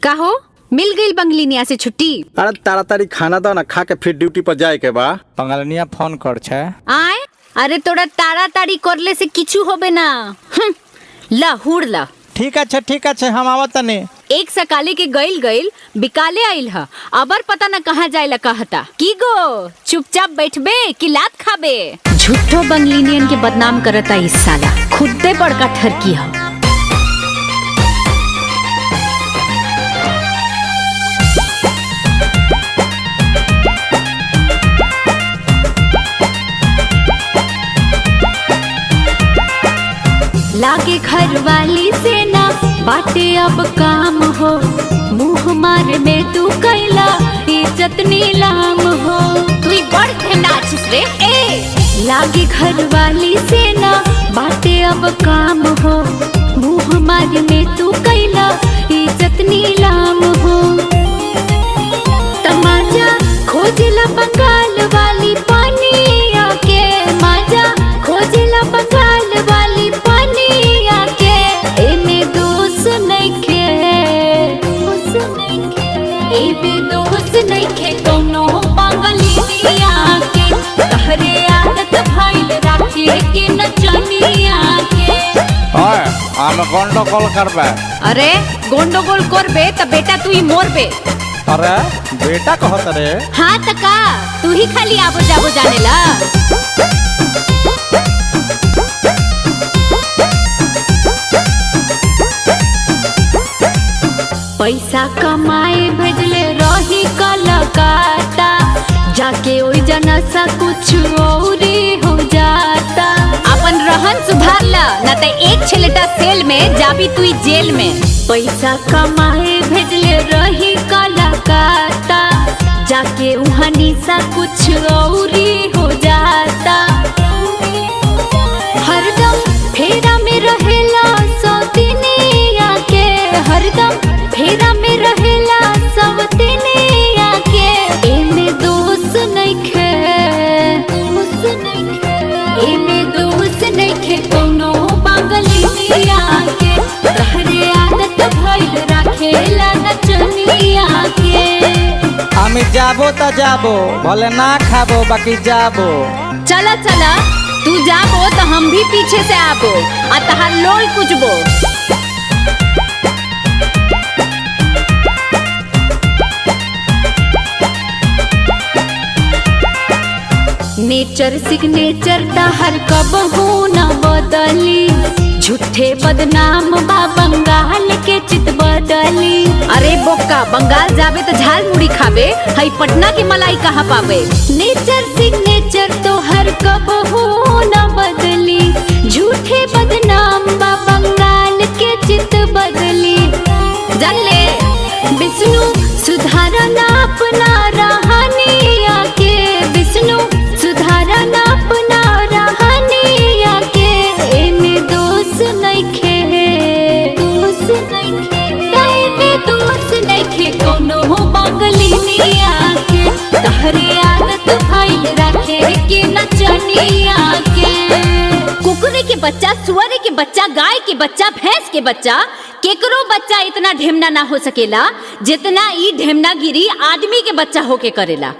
का हो मिल गई बंगलिनिया से छुट्टी? अरे ताड़ाताड़ी खाना दो ना, खा के फिर ड्यूटी पर जाए के बा। बंगलिनिया फोन कर छे। आए अरे तोड़ा ताड़ाताड़ी करले से किचू होबे ना। ला हुड़ ला। ठीक है हम आवत तनी। एक सकाले के गइल बिकाले आइल ह, अबर पता न कहाँ जाइला कहता। की गो चुपचाप बैठबे कि लात खाबे? झूठो बंगलिनियन के बदनाम करता इस साला, खुदे बड़का ठरकी ह। लागे घर वाली से ना बाटे अब काम हो, मुँह मारे में तू कैला इज्जत नीलाम हो। तू बड़ नाचिस रे ए। लागे घर वाली से ना बाटे अब काम हो, मुँह मारे में तू कैला इज्जत नीलाम हो। तमाजा खोजला बंगाल वाली पानी आके, माजा खोजला बंगाल वाली पानी आके। एमे दोस्त नइखे, एमे दोस्त नइखे कोनो बंगलिनिया के। तहरे आदत भइल राखे के नचनिया के। ओए हम गंडगोल करबे। अरे गोंडोगोल करबे त बेटा तू ही मोरबे। अरे बेटा कहत रे। हाँ त का तू ही खाली आबो जाबो जानेला। पैसा कमाए भेजले रही कलकत्ता, जाके ओई जना सा कुछ और हो जाता। अपन रहन सुधार ला ना त एक छलेटा सेल में जाबी तू जेल में। पैसा कमाए भेजले रही कलकत्ता, जाके वहाँ निशा कुछ और हो जाता। हरदम फेरा में रहेला सौतिनिया के, हरदम फेरा में रहेला सौतिनिया के। एमे दोस्त नइखे, एमे दोस्त नइखे कोनो बंगलिनिया के। तहरे आदत भइल राखेला नचनिया के। আমি যাবো তা যাবো, भले ना खाबो बाकी जाबो। चला चला तू जाबो तो हम भी पीछे से आबो आ तहार लोल कुचबो। नेचर सिग्नेचर तहर कबहू न बदली, झूठे बदनाम बा बंगाल के चित बदली। अरे बोका बंगाल जाबे तो झाल मुड़ी खाबे, हई पटना की मलाई कहाँ पावे? नेचर सिग्नेचर तो हर कबहू न बदली, झूठे बदनाम बा बंगाल के चित बदली। जान ले विष्णु सुधारना अपना रहनिया के, विष्णु सुधारना अपना रहनिया के। एमे दोस्त नइखे, दोस्त नइखे, एमे दोस्त नइखे कोनो बंगलिनिया के। तहरे आदत भइल राखे के नचनिया के। कुकुरे के बच्चा, सुअरे के बच्चा, गाय के बच्चा, भैंस के बच्चा, केकरो बच्चा इतना ढेमना ना हो सकेला जितना ई ढेमना गिरी आदमी के बच्चा होके करेला।